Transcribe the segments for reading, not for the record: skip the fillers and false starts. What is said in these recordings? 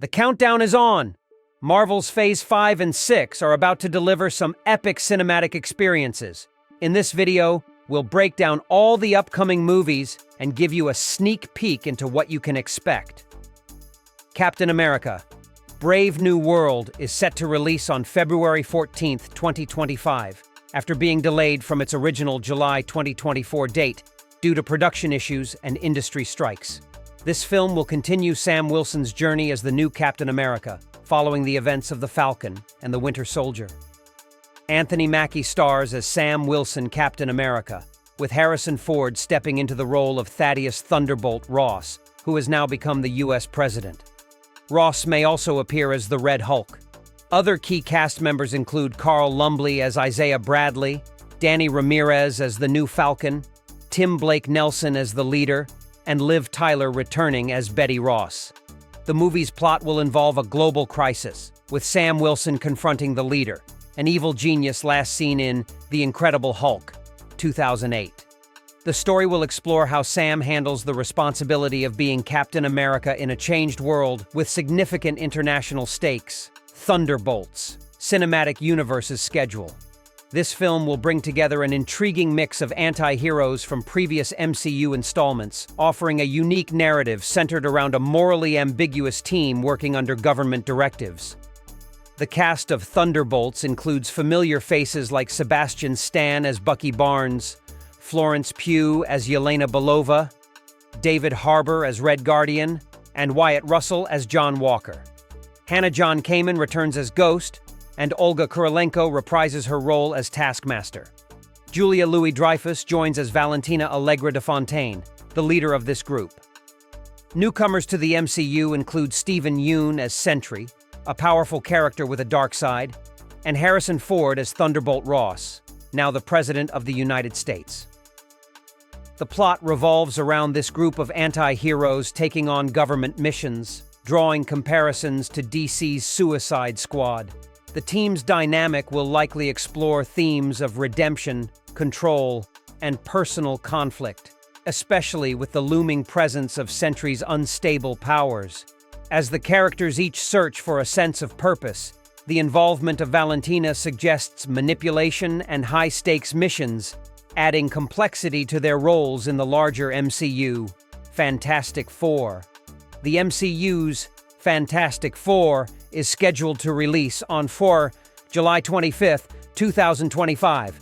The countdown is on! Marvel's Phase 5 and 6 are about to deliver some epic cinematic experiences. In this video, we'll break down all the upcoming movies and give you a sneak peek into what you can expect. Captain America: Brave New World is set to release on February 14, 2025, after being delayed from its original July 2024 date due to production issues and industry strikes. This film will continue Sam Wilson's journey as the new Captain America, following the events of The Falcon and the Winter Soldier. Anthony Mackie stars as Sam Wilson Captain America, with Harrison Ford stepping into the role of Thaddeus Thunderbolt Ross, who has now become the U.S. President. Ross may also appear as the Red Hulk. Other key cast members include Carl Lumbly as Isaiah Bradley, Danny Ramirez as the new Falcon, Tim Blake Nelson as the leader, and Liv Tyler returning as Betty Ross. The movie's plot will involve a global crisis, with Sam Wilson confronting the leader, an evil genius last seen in The Incredible Hulk, 2008. The story will explore how Sam handles the responsibility of being Captain America in a changed world with significant international stakes. Thunderbolts, Cinematic Universe's schedule. This film will bring together an intriguing mix of anti-heroes from previous MCU installments, offering a unique narrative centered around a morally ambiguous team working under government directives. The cast of Thunderbolts includes familiar faces like Sebastian Stan as Bucky Barnes, Florence Pugh as Yelena Belova, David Harbour as Red Guardian, and Wyatt Russell as John Walker. Hannah John Kamen returns as Ghost, and Olga Kurylenko reprises her role as Taskmaster. Julia Louis-Dreyfus joins as Valentina Allegra de Fontaine, the leader of this group. Newcomers to the MCU include Stephen Yeun as Sentry, a powerful character with a dark side, and Harrison Ford as Thunderbolt Ross, now the President of the United States. The plot revolves around this group of anti-heroes taking on government missions, drawing comparisons to DC's Suicide Squad. The team's dynamic will likely explore themes of redemption, control, and personal conflict, especially with the looming presence of Sentry's unstable powers. As the characters each search for a sense of purpose, the involvement of Valentina suggests manipulation and high-stakes missions, adding complexity to their roles in the larger MCU. Fantastic Four. The MCU's Fantastic Four is scheduled to release on July 25, 2025.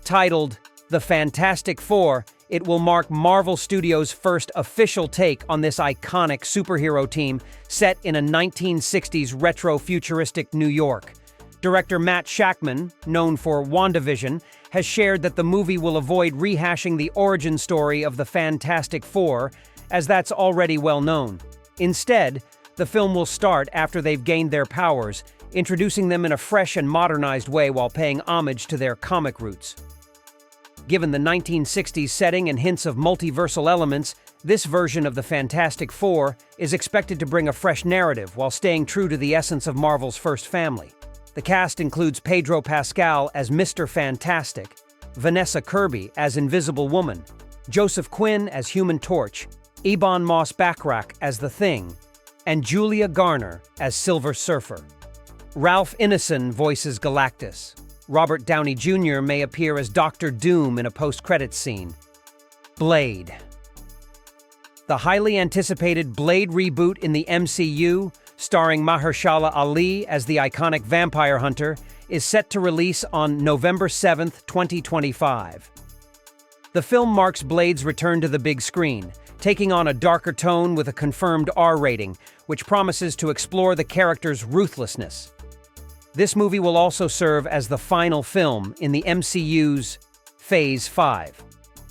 Titled The Fantastic Four, it will mark Marvel Studios' first official take on this iconic superhero team set in a 1960s retro-futuristic New York. Director Matt Shakman, known for WandaVision, has shared that the movie will avoid rehashing the origin story of the Fantastic Four, as that's already well known. Instead, the film will start after they've gained their powers, introducing them in a fresh and modernized way while paying homage to their comic roots. Given the 1960s setting and hints of multiversal elements, this version of the Fantastic Four is expected to bring a fresh narrative while staying true to the essence of Marvel's first family. The cast includes Pedro Pascal as Mr. Fantastic, Vanessa Kirby as Invisible Woman, Joseph Quinn as Human Torch, Ebon Moss-Bachrach as The Thing, and Julia Garner as Silver Surfer. Ralph Ineson voices Galactus. Robert Downey Jr. may appear as Dr. Doom in a post-credits scene. Blade. The highly anticipated Blade reboot in the MCU, starring Mahershala Ali as the iconic vampire hunter, is set to release on November 7, 2025. The film marks Blade's return to the big screen, taking on a darker tone with a confirmed R rating, which promises to explore the character's ruthlessness. This movie will also serve as the final film in the MCU's Phase 5.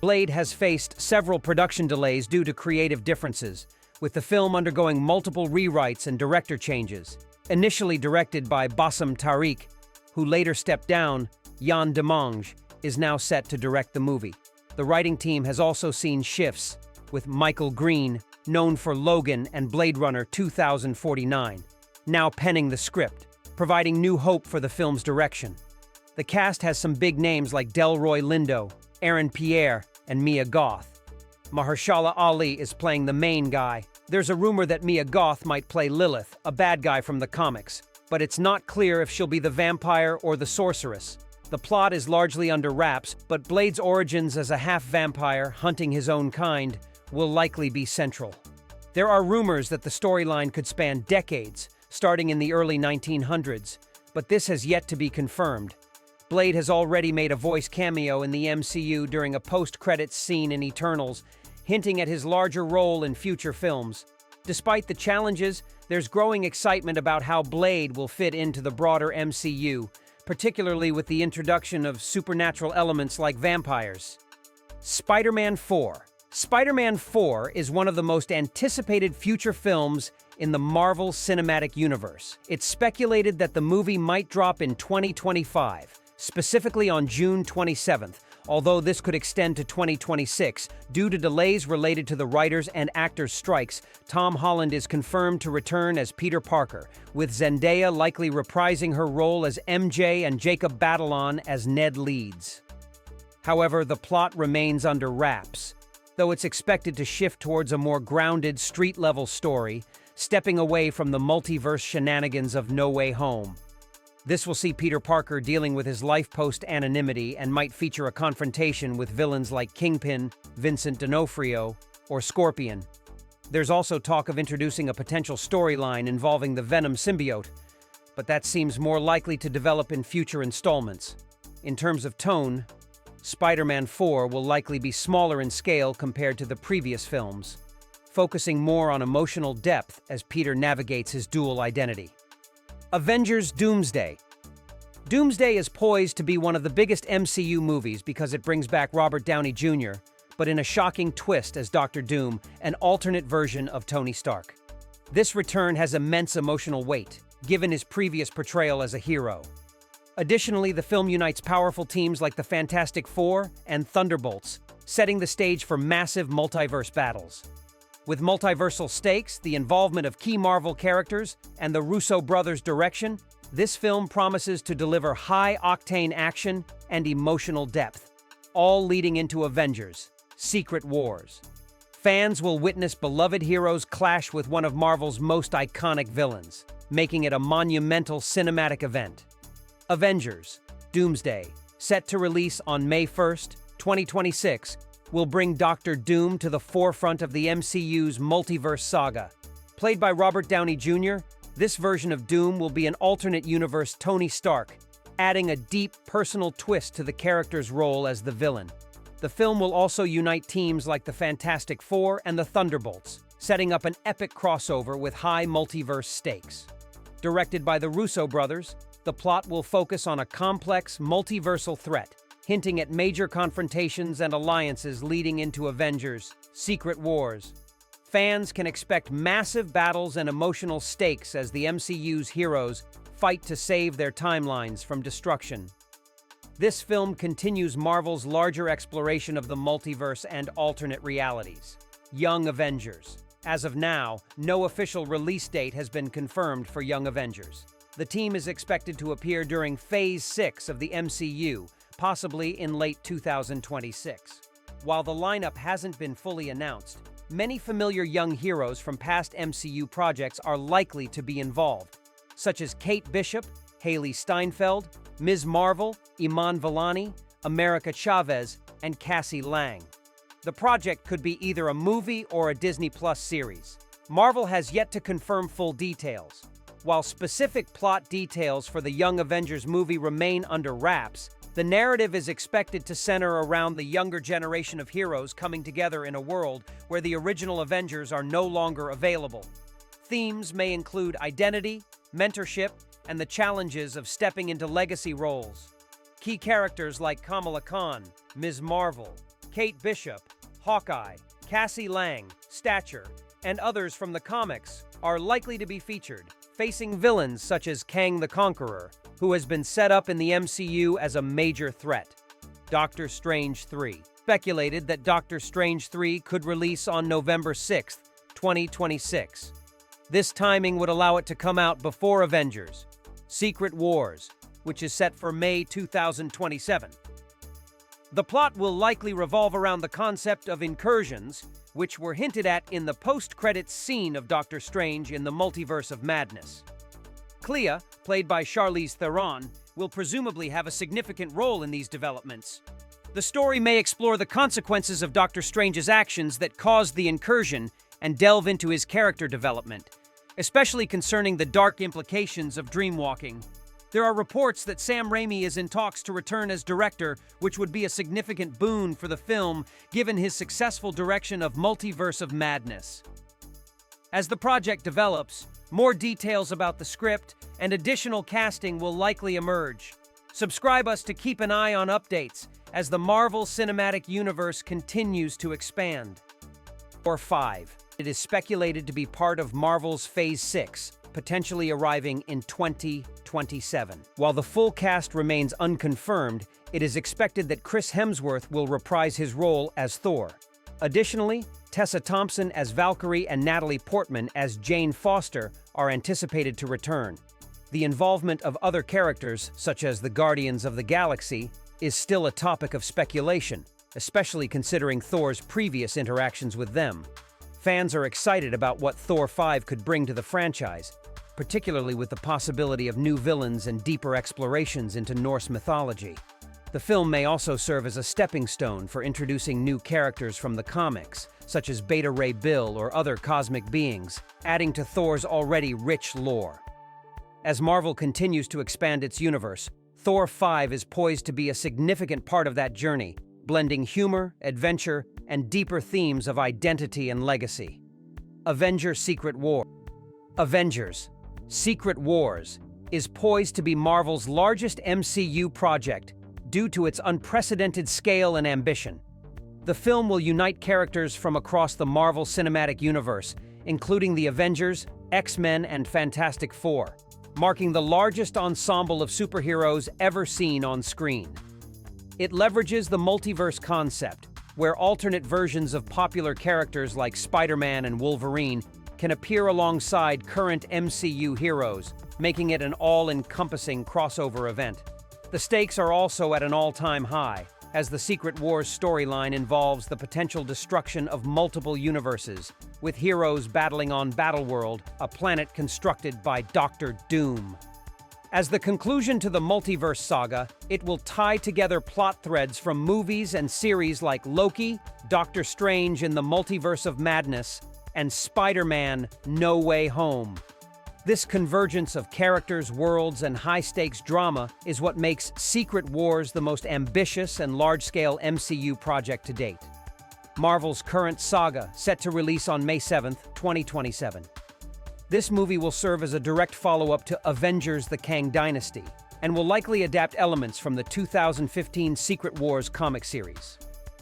Blade has faced several production delays due to creative differences, with the film undergoing multiple rewrites and director changes. Initially directed by Bassam Tariq, who later stepped down, Yann Demange is now set to direct the movie. The writing team has also seen shifts, with Michael Green, known for Logan and Blade Runner 2049, now penning the script, providing new hope for the film's direction. The cast has some big names like Delroy Lindo, Aaron Pierre, and Mia Goth. Mahershala Ali is playing the main guy, There's a rumor that Mia Goth might play Lilith, a bad guy from the comics, but it's not clear if she'll be the vampire or the sorceress. The plot is largely under wraps, but Blade's origins as a half-vampire hunting his own kind will likely be central. There are rumors that the storyline could span decades, starting in the early 1900s, but this has yet to be confirmed. Blade has already made a voice cameo in the MCU during a post-credits scene in Eternals, hinting at his larger role in future films. Despite the challenges, there's growing excitement about how Blade will fit into the broader MCU, particularly with the introduction of supernatural elements like vampires. Spider-Man 4. Spider-Man 4 is one of the most anticipated future films in the Marvel Cinematic Universe. It's speculated that the movie might drop in 2025, specifically on June 27th, although this could extend to 2026. Due to delays related to the writers' and actors' strikes, Tom Holland is confirmed to return as Peter Parker, with Zendaya likely reprising her role as MJ and Jacob Batalon as Ned Leeds. However, the plot remains under wraps, though it's expected to shift towards a more grounded, street-level story, stepping away from the multiverse shenanigans of No Way Home. This will see Peter Parker dealing with his life post-anonymity and might feature a confrontation with villains like Kingpin, Vincent D'Onofrio, or Scorpion. There's also talk of introducing a potential storyline involving the Venom symbiote, but that seems more likely to develop in future installments. In terms of tone, Spider-Man 4 will likely be smaller in scale compared to the previous films, focusing more on emotional depth as Peter navigates his dual identity. Avengers Doomsday. Doomsday is poised to be one of the biggest MCU movies because it brings back Robert Downey Jr., but in a shocking twist as Dr. Doom, an alternate version of Tony Stark. This return has immense emotional weight, given his previous portrayal as a hero. Additionally, the film unites powerful teams like the Fantastic Four and Thunderbolts, setting the stage for massive multiverse battles. With multiversal stakes, the involvement of key Marvel characters, and the Russo brothers' direction, this film promises to deliver high-octane action and emotional depth, all leading into Avengers: Secret Wars. Fans will witness beloved heroes clash with one of Marvel's most iconic villains, making it a monumental cinematic event. Avengers Doomsday, set to release on May 1st, 2026, will bring Dr. Doom to the forefront of the MCU's multiverse saga. Played by Robert Downey Jr., this version of Doom will be an alternate universe Tony Stark, adding a deep personal twist to the character's role as the villain. The film will also unite teams like the Fantastic Four and the Thunderbolts, setting up an epic crossover with high multiverse stakes. Directed by the Russo brothers, the plot will focus on a complex, multiversal threat, hinting at major confrontations and alliances leading into Avengers: Secret Wars. Fans can expect massive battles and emotional stakes as the MCU's heroes fight to save their timelines from destruction. This film continues Marvel's larger exploration of the multiverse and alternate realities. Young Avengers. As of now, no official release date has been confirmed for Young Avengers. The team is expected to appear during Phase 6 of the MCU, possibly in late 2026. While the lineup hasn't been fully announced, many familiar young heroes from past MCU projects are likely to be involved, such as Kate Bishop, Haley Steinfeld, Ms. Marvel, Iman Vellani, America Chavez, and Cassie Lang. The project could be either a movie or a Disney Plus series. Marvel has yet to confirm full details. While specific plot details for the Young Avengers movie remain under wraps, the narrative is expected to center around the younger generation of heroes coming together in a world where the original Avengers are no longer available. Themes may include identity, mentorship, and the challenges of stepping into legacy roles. Key characters like Kamala Khan, Ms. Marvel, Kate Bishop, Hawkeye, Cassie Lang, Stature, and others from the comics are likely to be featured, facing villains such as Kang the Conqueror, who has been set up in the MCU as a major threat. Doctor Strange 3. Speculated that Doctor Strange 3 could release on November 6, 2026. This timing would allow it to come out before Avengers: Secret Wars, which is set for May 2027. The plot will likely revolve around the concept of incursions, which were hinted at in the post-credits scene of Doctor Strange in the Multiverse of Madness. Clea, played by Charlize Theron, will presumably have a significant role in these developments. The story may explore the consequences of Doctor Strange's actions that caused the incursion and delve into his character development, especially concerning the dark implications of dreamwalking. There are reports that Sam Raimi is in talks to return as director, which would be a significant boon for the film given his successful direction of Multiverse of Madness. As the project develops, more details about the script and additional casting will likely emerge. Subscribe us to keep an eye on updates as the Marvel Cinematic Universe continues to expand. Thor 5. It is speculated to be part of Marvel's Phase 6, potentially arriving in 2027. While the full cast remains unconfirmed, it is expected that Chris Hemsworth will reprise his role as Thor. Additionally, Tessa Thompson as Valkyrie and Natalie Portman as Jane Foster are anticipated to return. The involvement of other characters, such as the Guardians of the Galaxy, is still a topic of speculation, especially considering Thor's previous interactions with them. Fans are excited about what Thor 5 could bring to the franchise, particularly with the possibility of new villains and deeper explorations into Norse mythology. The film may also serve as a stepping stone for introducing new characters from the comics, such as Beta Ray Bill or other cosmic beings, adding to Thor's already rich lore. As Marvel continues to expand its universe, Thor 5 is poised to be a significant part of that journey, blending humor, adventure, and deeper themes of identity and legacy. Avengers Secret War. Avengers Secret Wars is poised to be Marvel's largest MCU project due to its unprecedented scale and ambition. The film will unite characters from across the Marvel Cinematic Universe, including the Avengers, X-Men, and Fantastic Four, marking the largest ensemble of superheroes ever seen on screen. It leverages the multiverse concept, where alternate versions of popular characters like Spider-Man and Wolverine can appear alongside current MCU heroes, making it an all-encompassing crossover event. The stakes are also at an all-time high, as the Secret Wars storyline involves the potential destruction of multiple universes, with heroes battling on Battleworld, a planet constructed by Doctor Doom. As the conclusion to the multiverse saga, it will tie together plot threads from movies and series like Loki, Doctor Strange in the Multiverse of Madness, and Spider-Man: No Way Home. This convergence of characters, worlds, and high-stakes drama is what makes Secret Wars the most ambitious and large-scale MCU project to date. Marvel's current saga, set to release on May 7, 2027. This movie will serve as a direct follow-up to Avengers: The Kang Dynasty, and will likely adapt elements from the 2015 Secret Wars comic series.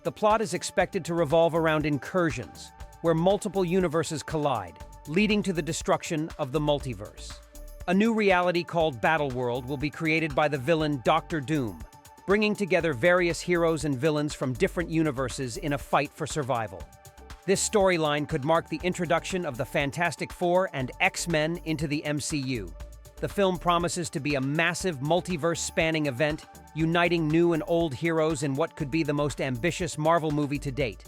The plot is expected to revolve around incursions, where multiple universes collide, leading to the destruction of the multiverse. A new reality called Battleworld will be created by the villain Doctor Doom, bringing together various heroes and villains from different universes in a fight for survival. This storyline could mark the introduction of the Fantastic Four and X-Men into the MCU. The film promises to be a massive multiverse-spanning event, uniting new and old heroes in what could be the most ambitious Marvel movie to date.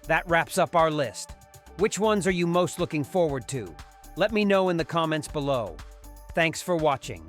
That wraps up our list. Which ones are you most looking forward to? Let me know in the comments below. Thanks for watching.